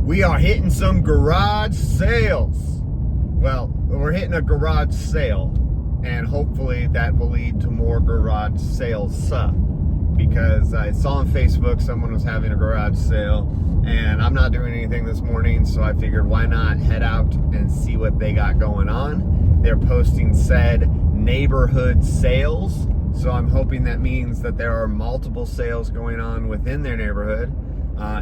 We are hitting some garage sales. Well, we're hitting a garage sale, and hopefully that will lead to more garage sales because I saw on Facebook someone was having a garage sale, and I'm not doing anything this morning, so I figured why not head out and see what they got going on. They're posting said neighborhood sales, so I'm hoping that means that there are multiple sales going on within their neighborhood.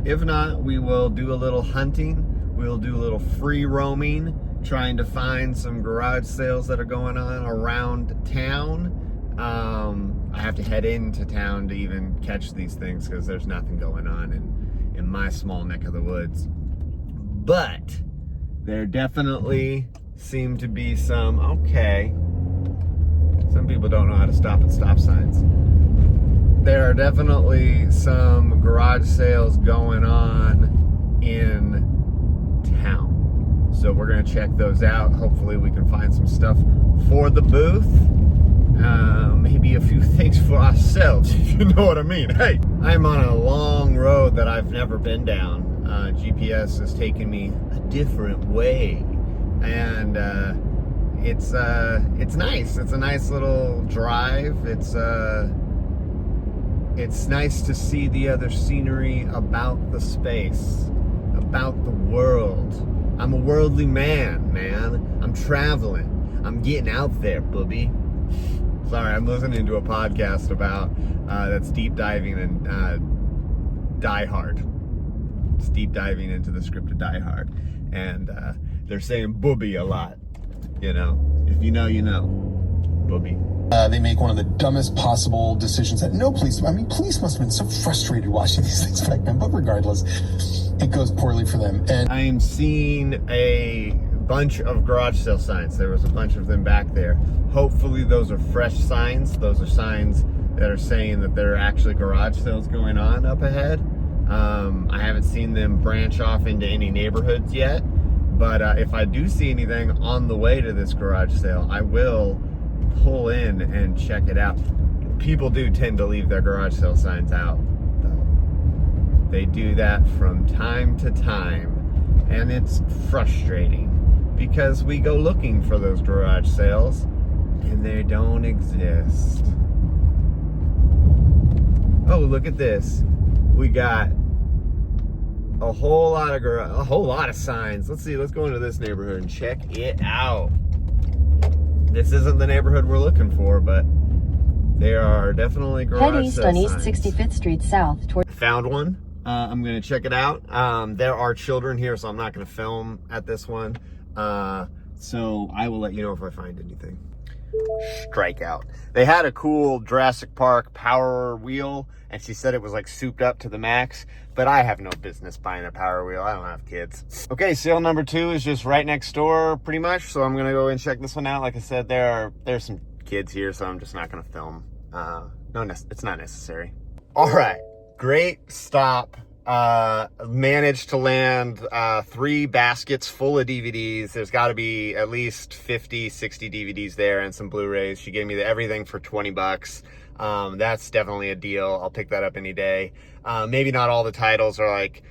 If not, we will do a little hunting. We'll do a little free roaming, trying to find some garage sales that are going on around town. I have to head into town to even catch these things because there's nothing going on in my small neck of the woods. But there definitely seem to be some, okay, some people don't know how to stop at stop signs. There are definitely some garage sales going on in town. So we're gonna check those out. Hopefully we can find some stuff for the booth. Maybe a few things for ourselves, if you know what I mean. Hey, I'm on a long road that I've never been down. GPS is taking me a different way. And it's nice. It's a nice little drive. It's nice to see the other scenery about the space, about the world. I'm a worldly man. I'm traveling. I'm getting out there, booby. Sorry, I'm listening to a podcast about that's deep diving in Die Hard. It's deep diving into the script of Die Hard, and they're saying "booby" a lot. You know, if you know, you know. Booby. They make one of the dumbest possible decisions that police must have been so frustrated watching these things back then, but regardless, it goes poorly for them. And I am seeing a bunch of garage sale signs. There was a bunch of them back there. Hopefully those are fresh signs. Those are signs that are saying that there are actually garage sales going on up ahead. I haven't seen them branch off into any neighborhoods yet, but if I do see anything on the way to this garage sale, I will pull in and check it out. People do tend to leave their garage sale signs out, though. They do that from time to time, and it's frustrating because we go looking for those garage sales and they don't exist. Oh, look at this. We got a whole lot of signs. Let's see, let's go into this neighborhood and check it out. This isn't the neighborhood we're looking for, but there are definitely garage Head east on East 65th Street South toward... Found one. I'm going to check it out. There are children here, so I'm not going to film at this one. So I will let you know if I find anything. Strikeout. They had a cool Jurassic Park Power Wheel, and she said it was like souped up to the max, but I have no business buying a Power Wheel. I don't have kids. Okay, sale number 2 is just right next door pretty much, so I'm gonna go and check this one out. Like I said, there's some kids here, so I'm just not gonna film. It's not necessary. All right, great stop. Managed to land 3 baskets full of DVDs. There's got to be at least 50, 60 DVDs there and some Blu-rays. She gave me everything for $20. That's definitely a deal. I'll pick that up any day. Maybe not all the titles are like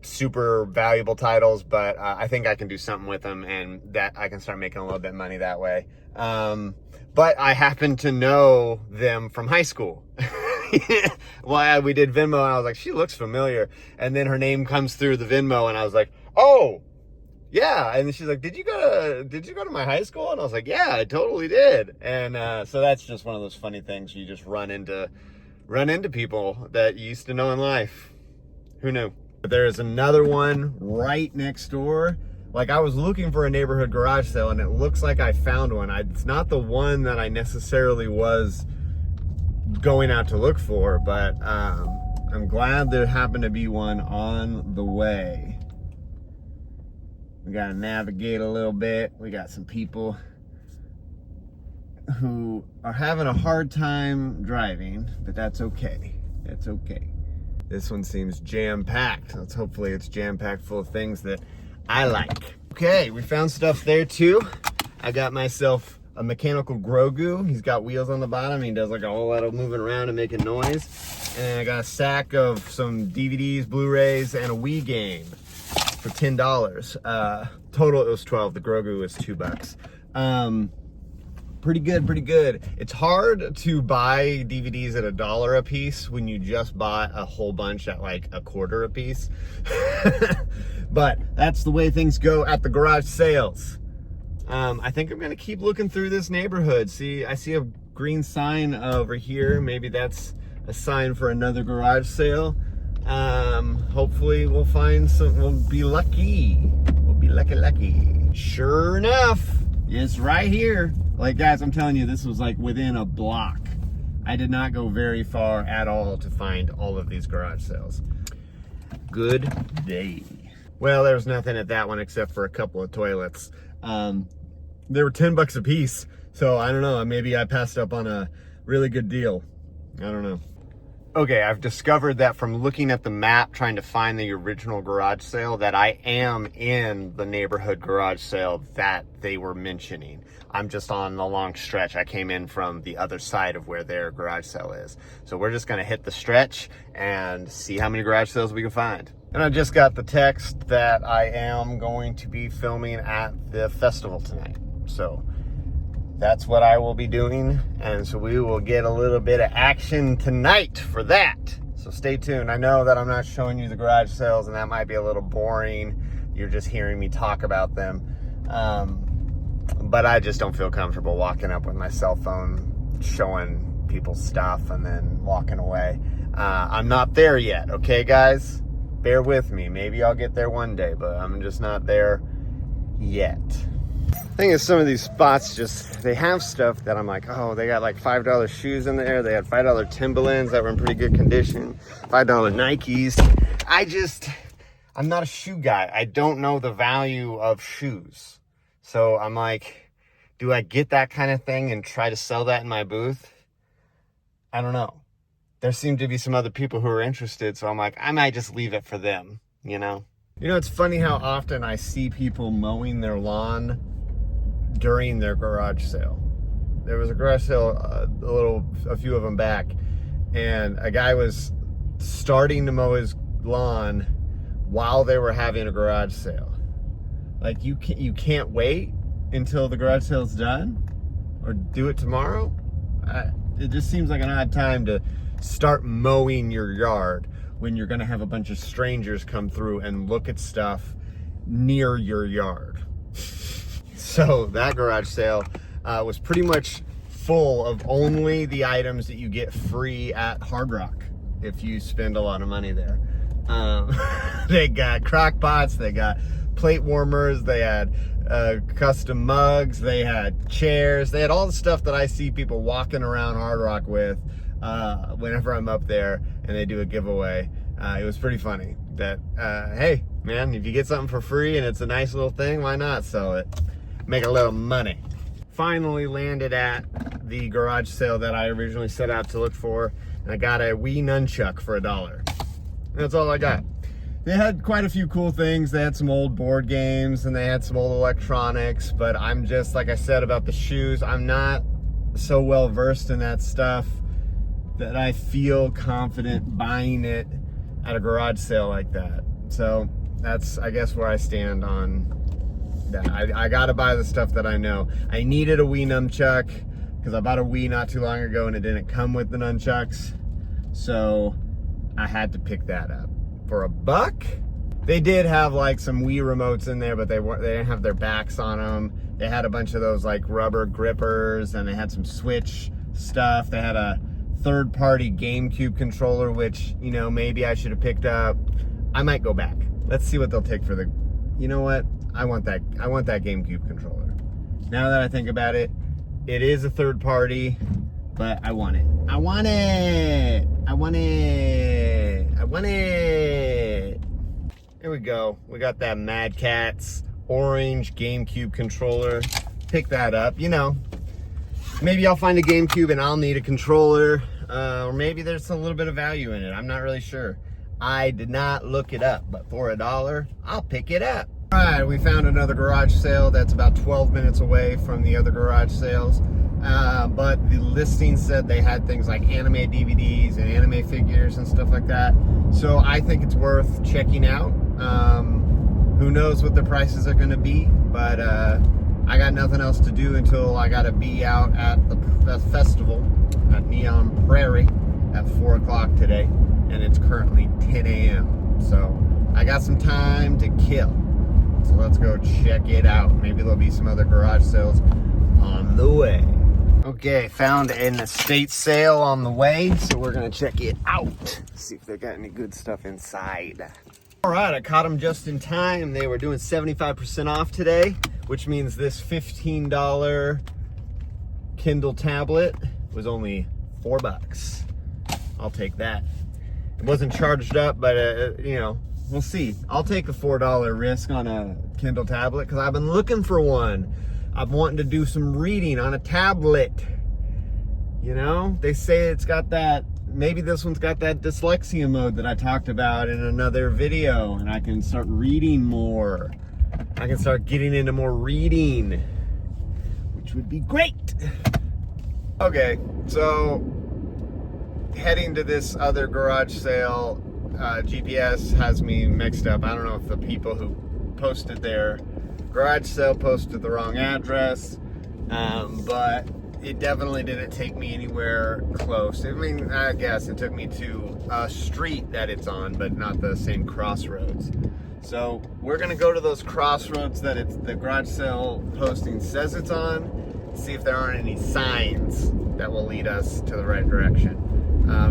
super valuable titles, but I think I can do something with them, and that I can start making a little bit of money that way. But I happen to know them from high school. Why we did Venmo, and I was like, she looks familiar, and then her name comes through the Venmo, and I was like, oh yeah. And then she's like, did you go to my high school? And I was like, yeah, I totally did. And so that's just one of those funny things. You just run into people that you used to know in life. Who knew? But there's another one right next door. Like, I was looking for a neighborhood garage sale, and it looks like I found one. It's not the one that I necessarily was going out to look for, but I'm glad there happened to be one on the way. We gotta navigate a little bit. We got some people who are having a hard time driving, but that's okay. That's okay. This one seems jam-packed. Hopefully it's jam-packed full of things that I like. Okay, we found stuff there too. I got myself a mechanical Grogu. He's got wheels on the bottom. He does like a whole lot of moving around and making noise. And I got a sack of some DVDs, Blu-rays, and a Wii game. for $10. Total it was 12. The Grogu was $2. Pretty good. It's hard to buy DVDs at $1 a piece when you just bought a whole bunch at like $0.25 a piece. But that's the way things go at the garage sales. I think I'm gonna keep looking through this neighborhood. I see a green sign over here. Maybe that's a sign for another garage sale. Hopefully we'll find some, we'll be lucky. Lucky. Sure enough, it's right here. Like, guys, I'm telling you, this was like within a block. I did not go very far at all to find all of these garage sales. Good day. Well, there was nothing at that one except for a couple of toilets. They were $10 a piece. So I don't know, maybe I passed up on a really good deal. I don't know. Okay, I've discovered that from looking at the map, trying to find the original garage sale, that I am in the neighborhood garage sale that they were mentioning. I'm just on the long stretch. I came in from the other side of where their garage sale is. So we're just gonna hit the stretch and see how many garage sales we can find. And I just got the text that I am going to be filming at the festival tonight. So that's what I will be doing, and so we will get a little bit of action tonight for that. So stay tuned. I know that I'm not showing you the garage sales, and that might be a little boring. You're just hearing me talk about them. But I just don't feel comfortable walking up with my cell phone, showing people stuff, and then walking away. I'm not there yet, okay, guys? Bear with me. Maybe I'll get there one day, but I'm just not there yet. The thing is, some of these spots they have stuff that I'm like, oh, they got like $5 shoes in there. They had $5 Timberlands that were in pretty good condition, $5 Nikes. I'm not a shoe guy. I don't know the value of shoes. So I'm like, do I get that kind of thing and try to sell that in my booth? I don't know. There seem to be some other people who are interested. So I'm like, I might just leave it for them, you know? You know, it's funny how often I see people mowing their lawn during their garage sale. There was a garage sale a few of them back, and a guy was starting to mow his lawn while they were having a garage sale. Like, you can't wait until the garage sale's done, or do it tomorrow. It just seems like an odd time to start mowing your yard when you're gonna have a bunch of strangers come through and look at stuff near your yard. So that garage sale was pretty much full of only the items that you get free at Hard Rock if you spend a lot of money there. They got crock pots, they got plate warmers, they had custom mugs, they had chairs, they had all the stuff that I see people walking around Hard Rock with whenever I'm up there and they do a giveaway. It was pretty funny that, hey, man, if you get something for free and it's a nice little thing, why not sell it? Make a little money. Finally landed at the garage sale that I originally set out to look for, and I got a Wii nunchuck for $1. That's all I got. They had quite a few cool things. They had some old board games and they had some old electronics, but I'm just, like I said about the shoes, I'm not so well versed in that stuff that I feel confident buying it at a garage sale like that. So that's, I guess, where I stand on that. I gotta buy the stuff that I know. I needed a Wii nunchuck because I bought a Wii not too long ago and it didn't come with the nunchucks. So I had to pick that up. For $1, they did have like some Wii remotes in there, but they didn't have their backs on them. They had a bunch of those like rubber grippers, and they had some Switch stuff. They had a third-party GameCube controller, which, you know, maybe I should have picked up. I might go back. Let's see what they'll take for the, you know what? I want that GameCube controller. Now that I think about it, it is a third party, but I want it. I want it. I want it. I want it. Here we go. We got that Mad Catz orange GameCube controller. Pick that up, you know. Maybe I'll find a GameCube and I'll need a controller. Or maybe there's a little bit of value in it. I'm not really sure. I did not look it up, but for $1, I'll pick it up. All right, we found another garage sale that's about 12 minutes away from the other garage sales. But the listing said they had things like anime DVDs and anime figures and stuff like that. So I think it's worth checking out. Who knows what the prices are going to be, but I got nothing else to do until I got to be out at the festival at Neon Prairie at 4 o'clock today, and it's currently 10 a.m. So I got some time to kill. So let's go check it out. Maybe there'll be some other garage sales on the way. Okay, found an estate sale on the way, so we're gonna check it out. See if they got any good stuff inside. All right, I caught them just in time. They were doing 75% off today, which means this $15 Kindle tablet was only $4. I'll take that. It wasn't charged up, but you know, we'll see. I'll take a $4 risk on a Kindle tablet because I've been looking for one. I'm wanting to do some reading on a tablet. You know, they say it's got that, maybe this one's got that dyslexia mode that I talked about in another video, and I can start reading more. I can start getting into more reading, which would be great. Okay, so heading to this other garage sale, GPS has me mixed up. I don't know if the people who posted their garage sale posted the wrong address, but it definitely didn't take me anywhere close. I mean, I guess it took me to a street that it's on, but not the same crossroads. So we're gonna go to those crossroads that the garage sale posting says it's on, see if there aren't any signs that will lead us to the right direction.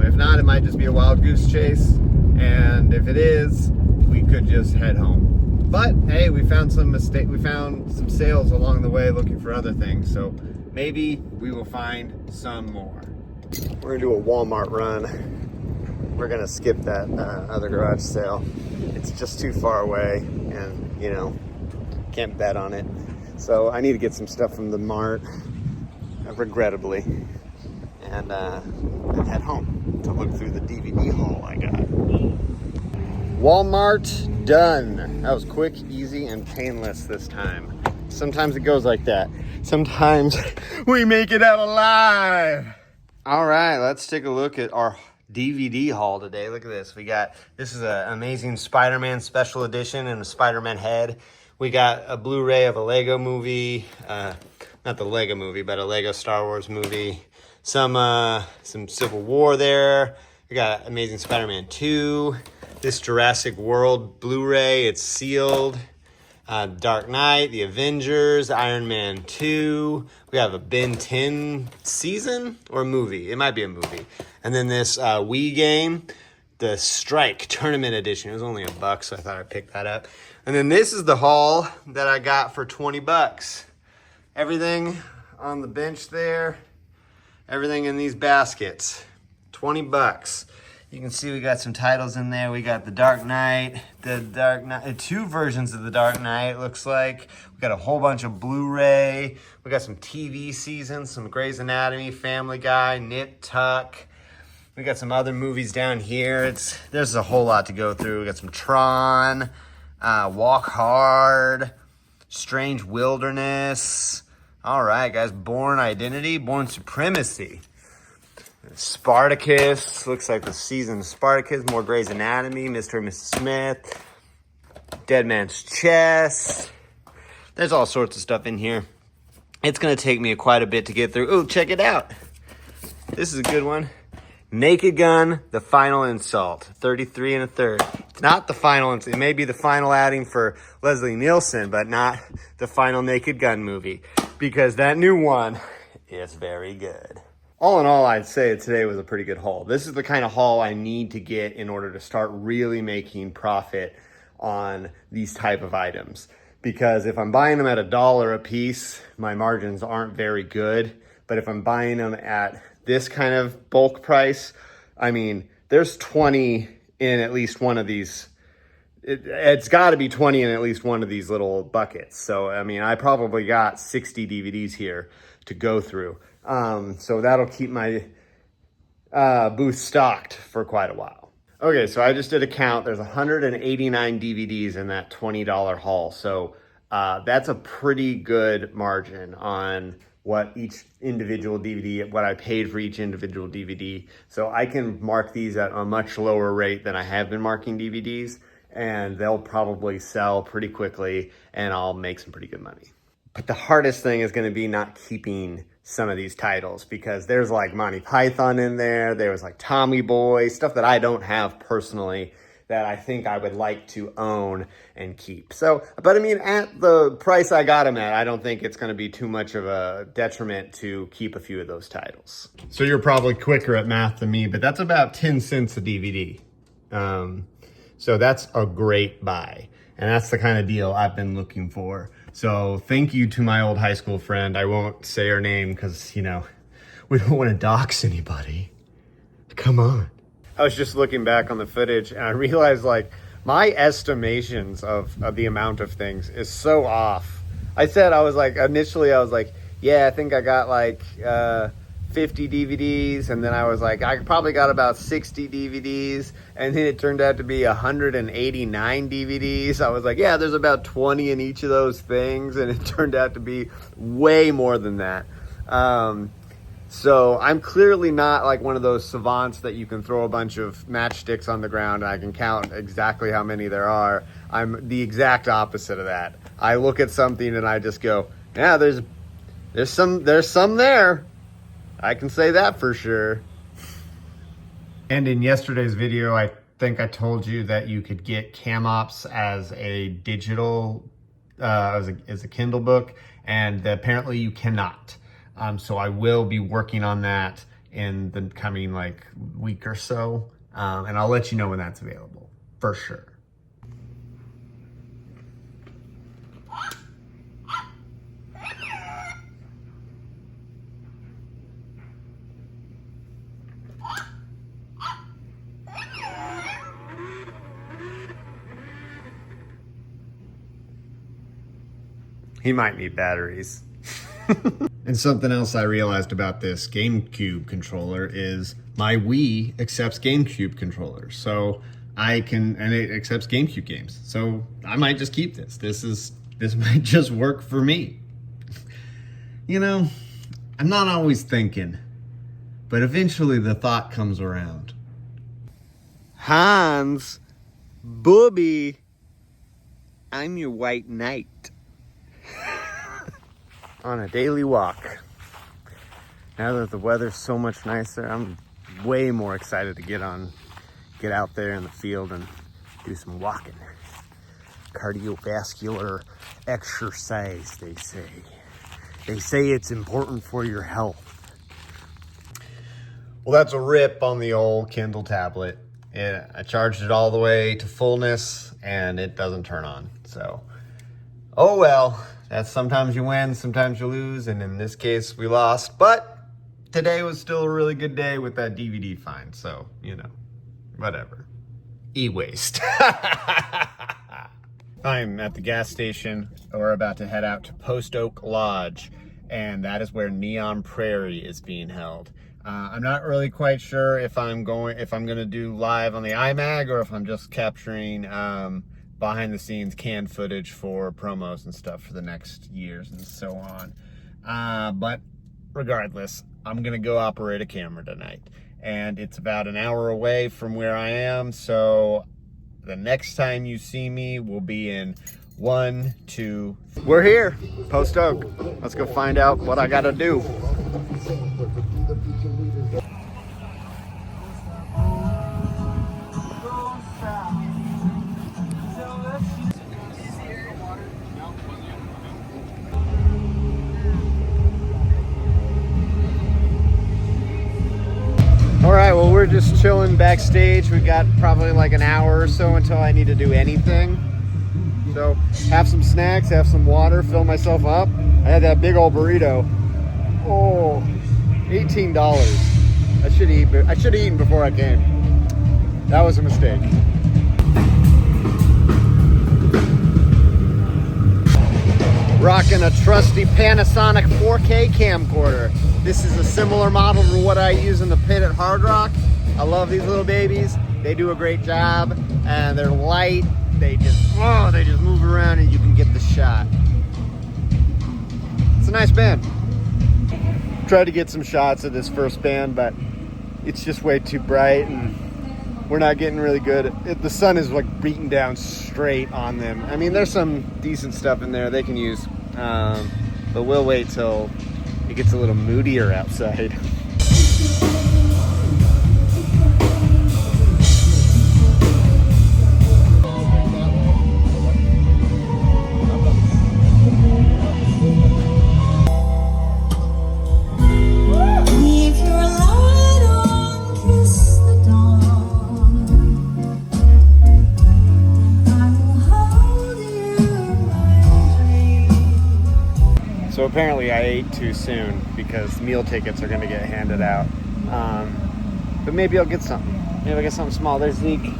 If not, it might just be a wild goose chase, and if it is, we could just head home. But hey, we found some sales along the way looking for other things, so maybe we will find some more. We're gonna do a Walmart run. We're gonna skip that other garage sale. It's just too far away, and you know, can't bet on it. So I need to get some stuff from the mart, regrettably, and head home to look through the DVD haul I got. Walmart done. That was quick, easy, and painless this time. Sometimes it goes like that. Sometimes we make it out alive. All right, let's take a look at our DVD haul today. Look at this. This is an Amazing Spider-Man special edition and a Spider-Man head. We got a Blu-ray of a Lego movie, not the Lego movie, but a Lego Star Wars movie. Some Civil War there. We got Amazing Spider-Man 2. This Jurassic World Blu-ray, it's sealed. Dark Knight, The Avengers, Iron Man 2. We have a Ben 10 season or movie. It might be a movie. And then this Wii game, the Strike Tournament Edition. It was only $1, so I thought I'd pick that up. And then this is the haul that I got for $20. Everything on the bench there. Everything in these baskets. $20. You can see we got some titles in there. We got The Dark Knight, two versions of The Dark Knight, looks like. We got a whole bunch of Blu-ray. We got some TV seasons, some Grey's Anatomy, Family Guy, Nip Tuck. We got some other movies down here. There's a whole lot to go through. We got some Tron, Walk Hard, Strange Wilderness. All right, guys, Born Identity, Born Supremacy. Spartacus, looks like the season of Spartacus, more Grey's Anatomy, Mr. and Mrs. Smith, Dead Man's Chest. There's all sorts of stuff in here. It's going to take me quite a bit to get through. Oh, check it out. This is a good one. Naked Gun, The Final Insult, 33 1/3. It's not the final, it may be the final outing for Leslie Nielsen, but not the final Naked Gun movie, because that new one is very good. All in all, I'd say today was a pretty good haul. This is the kind of haul I need to get in order to start really making profit on these type of items. Because if I'm buying them at $1 a piece, my margins aren't very good. But if I'm buying them at this kind of bulk price, I mean, there's 20 in at least one of these. It's got to be 20 in at least one of these little buckets. So, I mean, I probably got 60 DVDs here to go through. So that'll keep my booth stocked for quite a while. Okay, so I just did a count. There's 189 DVDs in that $20 haul. So that's a pretty good margin on what each individual DVD, what I paid for each individual DVD. So I can mark these at a much lower rate than I have been marking DVDs. and they'll probably sell pretty quickly and I'll make some pretty good money. But the hardest thing is going to be not keeping some of these titles, because there's like Monty Python in there. There was like Tommy Boy, stuff that I don't have personally that I think I would like to own and keep. So, but I mean, at the price I got them at, I don't think it's going to be too much of a detriment to keep a few of those titles. So you're probably quicker at math than me, but that's about 10 cents a DVD. So that's a great buy. And that's the kind of deal I've been looking for. So thank you to my old high school friend. I won't say her name because, you know, we don't want to dox anybody. Come on. I was just looking back on the footage and I realized like my estimations of the amount of things is so off. Initially I was like, yeah, I think I got like 50 DVDs, and then I was like, I probably got about 60 DVDs, and then it turned out to be 189 DVDs. I was like, yeah, there's about 20 in each of those things, and it turned out to be way more than that. So I'm clearly not like one of those savants that you can throw a bunch of matchsticks on the ground and I can count exactly how many there are. I'm the exact opposite of that. I look at something and I just go, yeah, there's some there. I can say that for sure. And in yesterday's video, I think I told you that you could get Camops as a digital, as a Kindle book, and apparently you cannot. So I will be working on that in the coming like week or so, and I'll let you know when that's available, for sure. He might need batteries. And something else I realized about this GameCube controller is my Wii accepts GameCube controllers. So and it accepts GameCube games. So I might just keep this. This might just work for me. You know, I'm not always thinking, but eventually the thought comes around. Hans, Booby, I'm your white knight. On a daily walk. Now that the weather's so much nicer, I'm way more excited to get out there in the field and do some walking. Cardiovascular exercise, they say. They say it's important for your health. Well, that's a rip on the old Kindle tablet. I charged it all the way to fullness and it doesn't turn on. So, oh well. That's sometimes you win, sometimes you lose, and in this case, we lost. But today was still a really good day with that DVD find, so, you know, whatever. E-waste. I'm at the gas station. We're about to head out to Post Oak Lodge, and that is where Neon Prairie is being held. I'm not really quite sure if I'm gonna do live on the iMag or if I'm just capturing behind the scenes canned footage for promos and stuff for the next years and so on. But regardless, I'm gonna go operate a camera tonight. And it's about an hour away from where I am, so the next time you see me will be in 1, 2, we're here, Post Oak. Let's go find out what I gotta do. Alright, well, we're just chilling backstage. We got probably like an hour or so until I need to do anything. So, have some snacks, have some water, fill myself up. I had that big old burrito. Oh, $18. I should have eaten before I came. That was a mistake. Rocking a trusty Panasonic 4K camcorder. This is a similar model to what I use in the pit at Hard Rock. I love these little babies. They do a great job, and they're light. They just move around and you can get the shot. It's a nice band. Tried to get some shots of this first band, but it's just way too bright, and we're not getting really good. The sun is like beating down straight on them. I mean, there's some decent stuff in there they can use, but we'll wait till it gets a little moodier outside. So apparently I ate too soon because meal tickets are going to get handed out. But maybe I'll get something. Maybe I'll get something small. There's Zeke.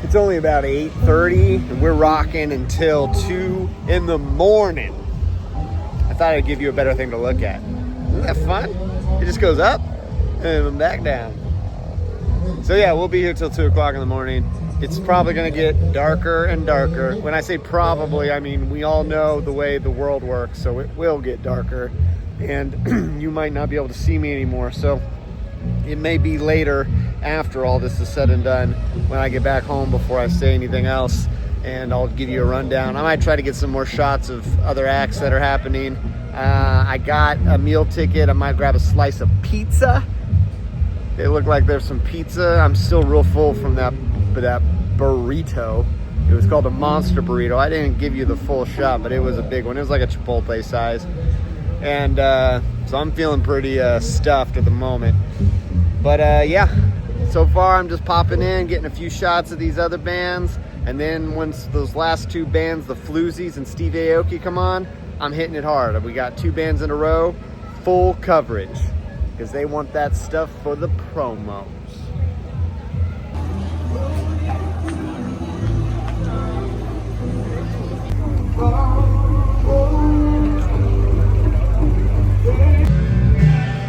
It's only about 8:30 and we're rocking until 2 in the morning. I thought I'd give you a better thing to look at. Isn't that fun? It just goes up and back down. So yeah, we'll be here till 2 o'clock in the morning. It's probably gonna get darker and darker. When I say probably, I mean we all know the way the world works, so it will get darker and you might not be able to see me anymore. So it may be later after all this is said and done when I get back home before I say anything else, and I'll give you a rundown. I might try to get some more shots of other acts that are happening. I got a meal ticket. I might grab a slice of pizza. It looked like there's some pizza. I'm still real full from that burrito. It was called a monster burrito. I didn't give you the full shot, but it was a big one. It was like a Chipotle size. And so I'm feeling pretty stuffed at the moment. But yeah, so far I'm just popping in, getting a few shots of these other bands. And then once those last two bands, the Floozies and Steve Aoki, come on, I'm hitting it hard. We got 2 bands in a row, full coverage, because they want that stuff for the promos.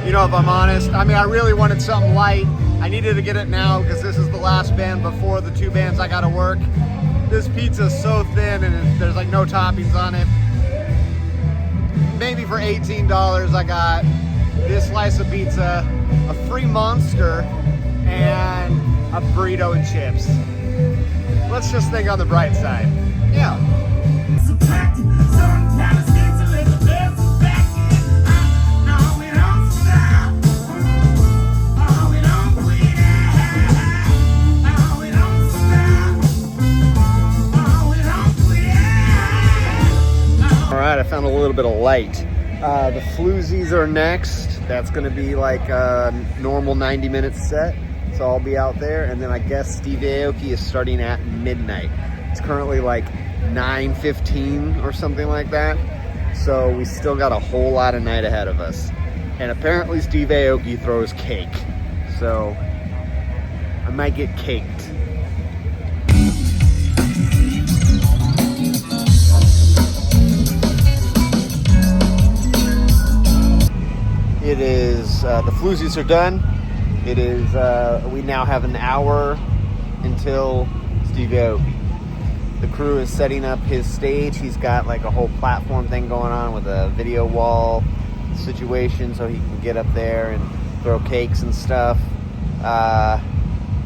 You know, if I'm honest, I mean, I really wanted something light. I needed to get it now because this is the last band before the 2 bands I gotta work. This pizza's so thin and there's like no toppings on it. Maybe for $18 I got this slice of pizza, a free Monster, and a burrito and chips. Let's just think on the bright side. Yeah. All right, I found a little bit of light. The Floozies are next. That's gonna be like a normal 90-minute set. So I'll be out there, and then I guess Steve Aoki is starting at midnight. It's currently like 9:15 or something like that. So we still got a whole lot of night ahead of us. And apparently Steve Aoki throws cake. So I might get caked. It is, the Floozies are done. It is, we now have an hour until Steve Aoki. The crew is setting up his stage. He's got like a whole platform thing going on with a video wall situation so he can get up there and throw cakes and stuff.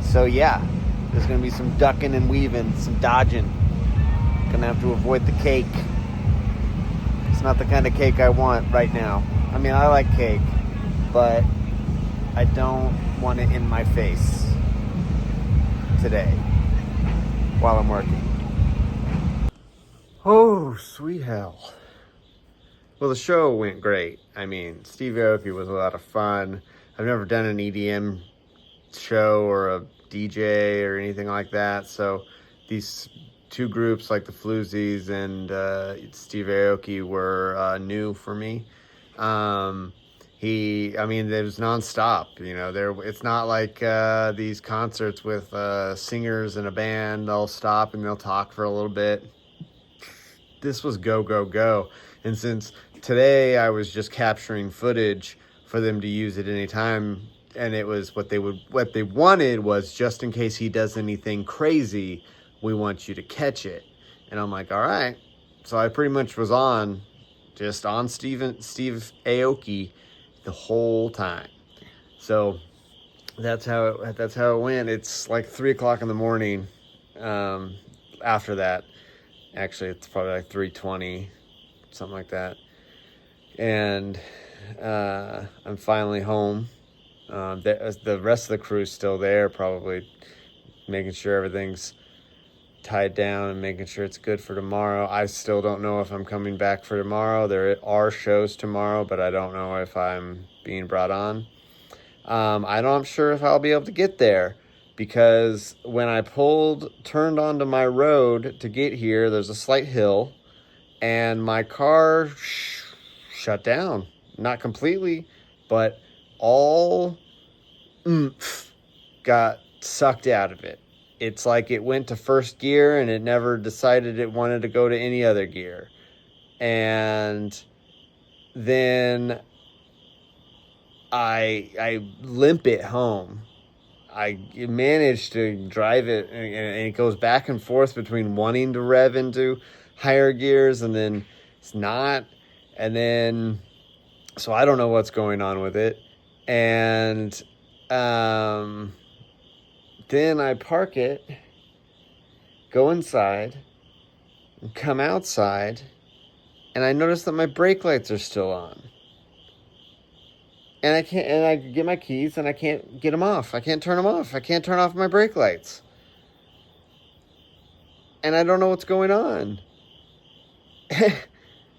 So yeah, there's gonna be some ducking and weaving, some dodging. Gonna have to avoid the cake. It's not the kind of cake I want right now. I mean, I like cake, but I don't want it in my face today while I'm working. Oh, sweet hell. Well, the show went great. I mean, Steve Aoki was a lot of fun. I've never done an EDM show or a DJ or anything like that, so these 2 groups like the Floozies and Steve Aoki were new for me. I mean, there's nonstop, you know, it's not like these concerts with singers and a band. They'll stop and they'll talk for a little bit. This was go, go, go. And since today I was just capturing footage for them to use at any time, and it was what they wanted was, just in case he does anything crazy, we want you to catch it. And I'm like, all right. So I pretty much was just on Steve Aoki the whole time. So that's how it went. It's like 3:00 in the morning. After that, actually, it's probably like 3:20, something like that. And I'm finally home. The rest of the crew's still there, probably making sure everything's tied down and making sure it's good for tomorrow. I still don't know if I'm coming back for tomorrow. There are shows tomorrow, but I don't know if I'm being brought on. I'm sure if I'll be able to get there, because when I turned onto my road to get here, there's a slight hill, and my car shut down. Not completely, but all oomph got sucked out of it. It's like it went to first gear and it never decided it wanted to go to any other gear. And then I limp it home. I managed to drive it, and it goes back and forth between wanting to rev into higher gears and then it's not. And then, so I don't know what's going on with it. And then I park it, go inside, and come outside, and I notice that my brake lights are still on. And I get my keys, and I can't get them off. I can't turn them off. I can't turn off my brake lights. And I don't know what's going on.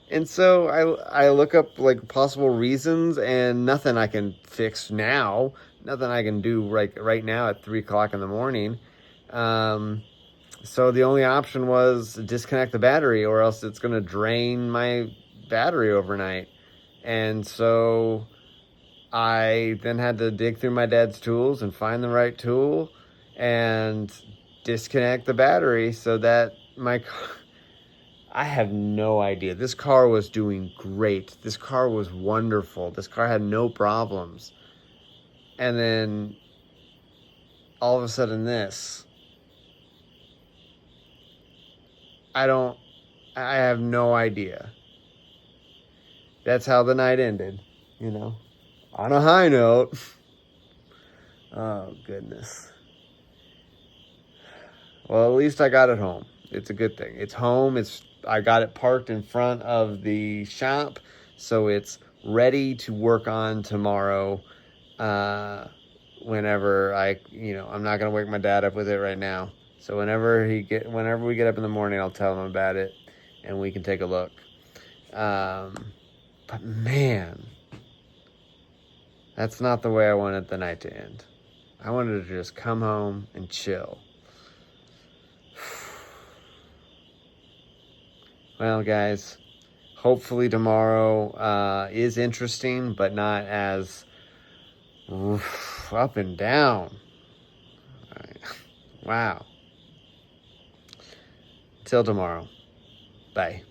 And so I look up like possible reasons, and nothing I can fix now. Nothing I can do right now at 3:00 in the morning. So the only option was disconnect the battery, or else it's going to drain my battery overnight. And so I then had to dig through my dad's tools and find the right tool and disconnect the battery so that my car... I have no idea. This car was doing great. This car was wonderful. This car had no problems. And then all of a sudden this. I have no idea. That's how the night ended, you know, on a high note. Oh, goodness. Well, at least I got it home. It's a good thing. It's home. I got it parked in front of the shop, so it's ready to work on tomorrow. Whenever I'm not gonna wake my dad up with it right now. So whenever we get up in the morning, I'll tell him about it, and we can take a look. But man, that's not the way I wanted the night to end. I wanted to just come home and chill. Well, guys, hopefully tomorrow is interesting, but not as up and down. All right. Wow. Till tomorrow. Bye.